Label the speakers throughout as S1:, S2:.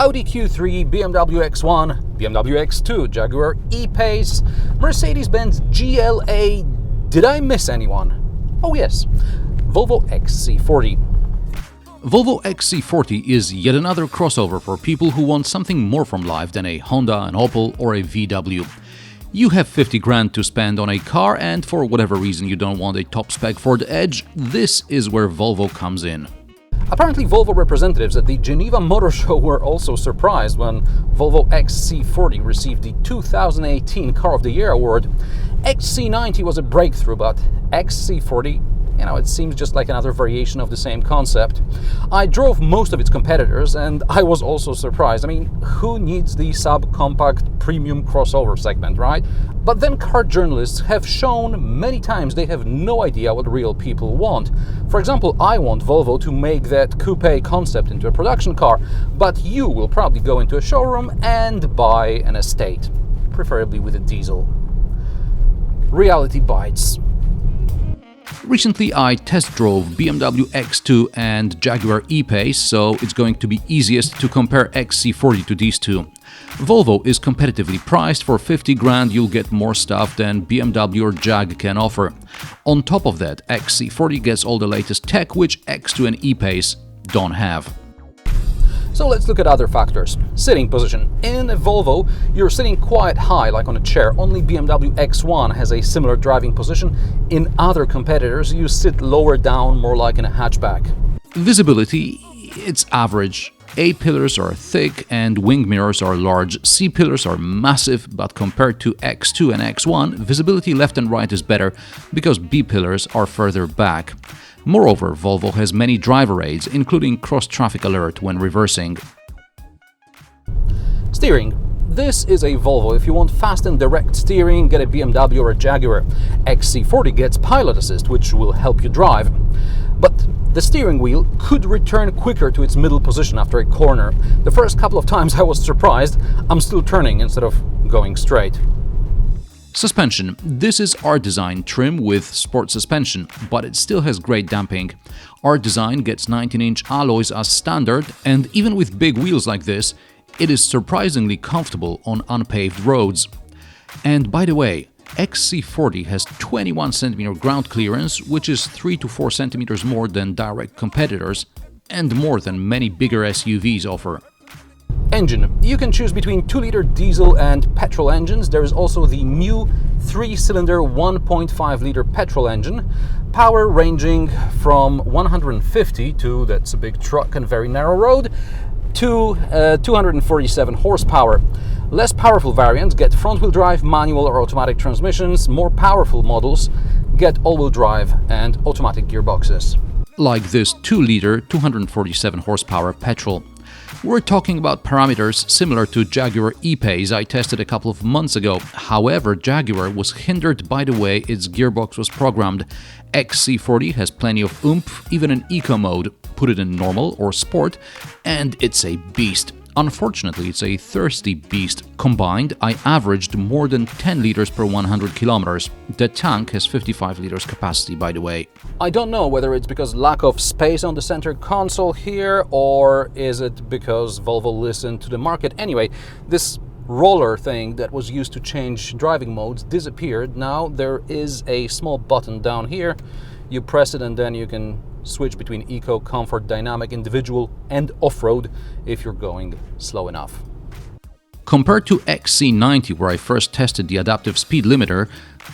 S1: Audi Q3, BMW X1, BMW X2, Jaguar E-Pace, Mercedes-Benz GLA. Did I miss anyone? Oh yes, Volvo XC40.
S2: Volvo XC40 is yet another crossover for people who want something more from life than a Honda, an Opel or a VW. You have 50 grand to spend on a car and for whatever reason you don't want a top spec Ford Edge, this is where Volvo comes in.
S1: Apparently Volvo representatives at the Geneva Motor Show were also surprised when Volvo XC40 received the 2018 Car of the Year award. XC90 was a breakthrough, but XC40, it seems just like another variation of the same concept. I drove most of its competitors and I was also surprised. Who needs the subcompact premium crossover segment, right? But then car journalists have shown many times they have no idea what real people want. For example, I want Volvo to make that coupe concept into a production car, but you will probably go into a showroom and buy an estate, preferably with a diesel. Reality bites.
S2: Recently I test drove BMW X2 and Jaguar E-Pace, so it's going to be easiest to compare XC40 to these two. Volvo is competitively priced. For 50 grand you'll get more stuff than BMW or Jag can offer. On top of that, XC40 gets all the latest tech which X2 and E-Pace don't have.
S1: So let's look at other factors. Sitting position. In a Volvo, you're sitting quite high, like on a chair. Only BMW X1 has a similar driving position. In other competitors, you sit lower down, more like in a hatchback.
S2: Visibility, it's average. A-pillars are thick and wing mirrors are large. C-pillars are massive, but compared to X2 and X1, visibility left and right is better because B-pillars are further back. Moreover, Volvo has many driver aids, including cross-traffic alert when reversing.
S1: Steering. This is a Volvo. If you want fast and direct steering, get a BMW or a Jaguar. XC40 gets pilot assist, which will help you drive. But the steering wheel could return quicker to its middle position after a corner. The first couple of times I was surprised. I'm still turning instead of going straight.
S2: Suspension. This is R-Design trim with sport suspension, but it still has great damping. R-Design gets 19-inch alloys as standard, and even with big wheels like this, it is surprisingly comfortable on unpaved roads. And by the way, XC40 has 21 cm ground clearance, which is 3 to 4 cm more than direct competitors, and more than many bigger SUVs offer.
S1: Engine. You can choose between 2-liter diesel and petrol engines. There is also the new 3-cylinder 1.5-liter petrol engine. Power ranging from 150 to, that's a big truck and very narrow road, to 247 horsepower. Less powerful variants get front-wheel drive, manual or automatic transmissions. More powerful models get all-wheel drive and automatic gearboxes.
S2: Like this 2-liter 247 horsepower petrol. We're talking about parameters similar to Jaguar E-Pace I tested a couple of months ago. However, Jaguar was hindered by the way its gearbox was programmed. XC40 has plenty of oomph, even in eco mode. Put it in normal or sport, and it's a beast. Unfortunately, it's a thirsty beast. Combined, I averaged more than 10 liters per 100 kilometers. The tank has 55 liters capacity, by the way.
S1: I don't know whether it's because lack of space on the center console here, or is it because Volvo listened to the market. Anyway, this roller thing that was used to change driving modes disappeared. Now there is a small button down here. You press it and then you can switch between eco, comfort, dynamic, individual and off-road if you're going slow enough.
S2: Compared to XC90, where I first tested the adaptive speed limiter,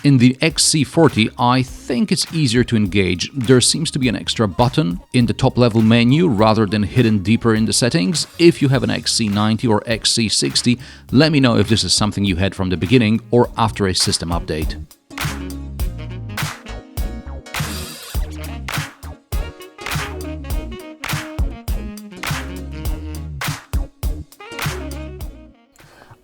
S2: in the XC40 I think it's easier to engage. There seems to be an extra button in the top level menu rather than hidden deeper in the settings. If you have an XC90 or XC60, let me know if this is something you had from the beginning or after a system update.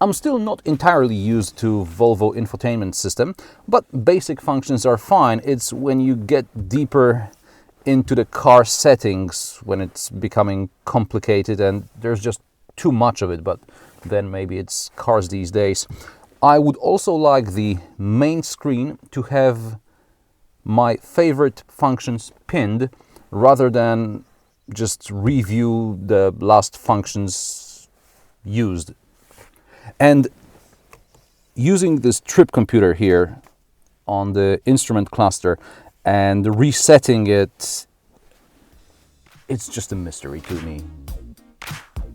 S1: I'm still not entirely used to Volvo Infotainment system, but basic functions are fine. It's when you get deeper into the car settings when it's becoming complicated and there's just too much of it, but then maybe it's cars these days. I would also like the main screen to have my favorite functions pinned rather than just review the last functions used. And using this trip computer here on the instrument cluster and resetting it, it's just a mystery to me.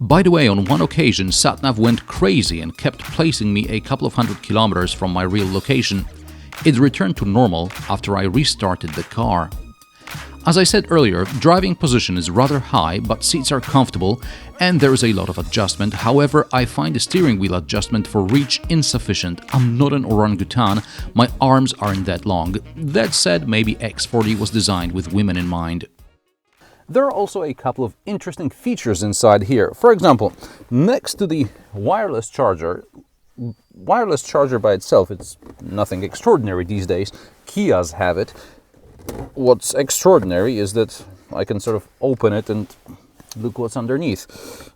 S2: By the way, on one occasion, SatNav went crazy and kept placing me a couple of 100 kilometers from my real location. It returned to normal after I restarted the car. As I said earlier, driving position is rather high, but seats are comfortable and there is a lot of adjustment. However, I find the steering wheel adjustment for reach insufficient. I'm not an orangutan, my arms aren't that long. That said, maybe X40 was designed with women in mind.
S1: There are also a couple of interesting features inside here. For example, next to the wireless charger by itself, it's nothing extraordinary these days. Kias have it. What's extraordinary is that I can sort of open it and look what's underneath.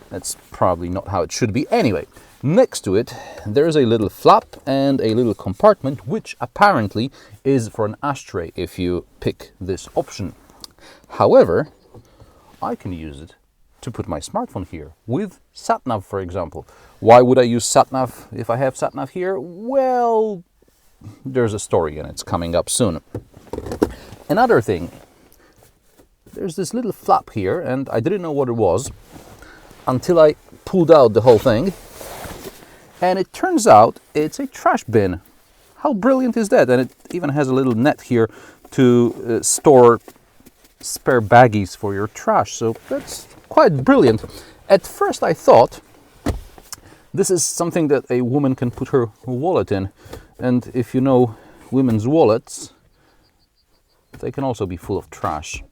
S1: That's probably not how it should be. Anyway, next to it, there's a little flap and a little compartment, which apparently is for an ashtray if you pick this option. However, I can use it to put my smartphone here with SatNav, for example. Why would I use SatNav if I have SatNav here? Well, there's a story and it's coming up soon. Another thing, there's this little flap here and I didn't know what it was until I pulled out the whole thing, and it turns out it's a trash bin. How brilliant is that? And it even has a little net here to store spare baggies for your trash, so that's quite brilliant. At first I thought this is something that a woman can put her wallet in, and if you know women's wallets, they can also be full of trash.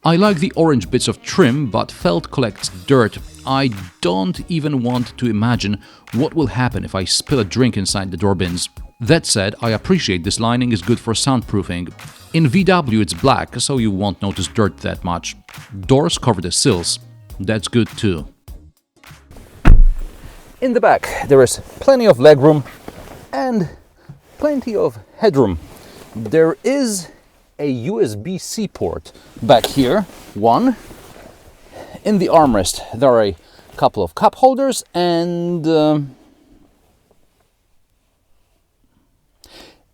S2: I like the orange bits of trim, but felt collects dirt. I don't even want to imagine what will happen if I spill a drink inside the door bins. That said, I appreciate this lining is good for soundproofing. In VW it's black, so you won't notice dirt that much. Doors cover the sills. That's good too.
S1: In the back there is plenty of legroom and plenty of headroom. There is a USB-C port back here, one. In the armrest there are a couple of cup holders and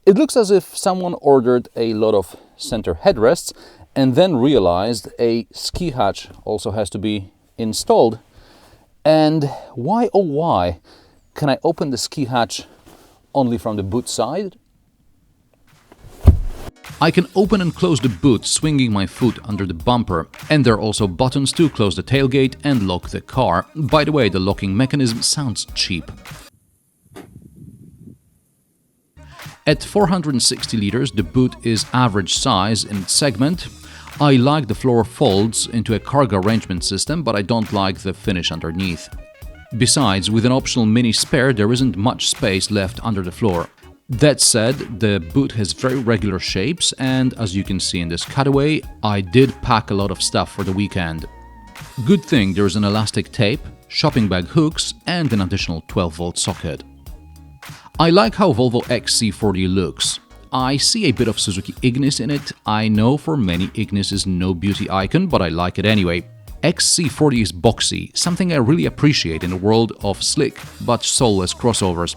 S1: it looks as if someone ordered a lot of center headrests and then realized a ski hatch also has to be installed. And why oh why can I open the ski hatch only from the boot side?
S2: I can open and close the boot swinging my foot under the bumper, and there are also buttons to close the tailgate and lock the car. By the way, the locking mechanism sounds cheap. At 460 liters, the boot is average size in its segment. I like the floor folds into a cargo arrangement system, but I don't like the finish underneath. Besides, with an optional mini spare, there isn't much space left under the floor. That said, the boot has very regular shapes, and as you can see in this cutaway, I did pack a lot of stuff for the weekend. Good thing there's an elastic tape, shopping bag hooks, and an additional 12-volt socket. I like how Volvo XC40 looks. I see a bit of Suzuki Ignis in it. I know for many Ignis is no beauty icon, but I like it anyway. XC40 is boxy, something I really appreciate in the world of slick but soulless crossovers.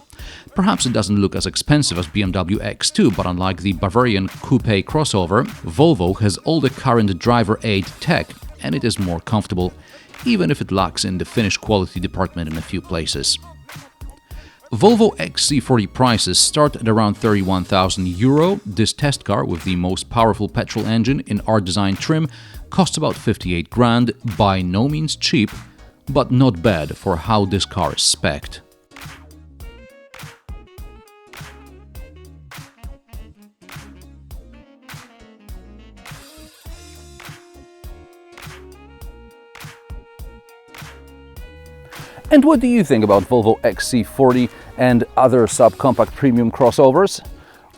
S2: Perhaps it doesn't look as expensive as BMW X2, but unlike the Bavarian coupe crossover, Volvo has all the current driver aid tech and it is more comfortable, even if it lacks in the finish quality department in a few places. Volvo XC40 prices start at around €31,000. This test car with the most powerful petrol engine in R-Design trim costs about 58 grand, by no means cheap, but not bad for how this car is spec'd.
S1: And what do you think about Volvo XC40 and other subcompact premium crossovers?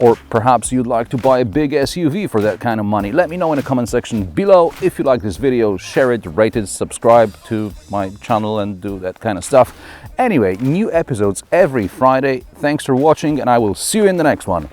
S1: Or perhaps you'd like to buy a big SUV for that kind of money? Let me know in the comment section below. If you like this video, share it, rate it, subscribe to my channel and do that kind of stuff. Anyway, new episodes every Friday. Thanks for watching and I will see you in the next one.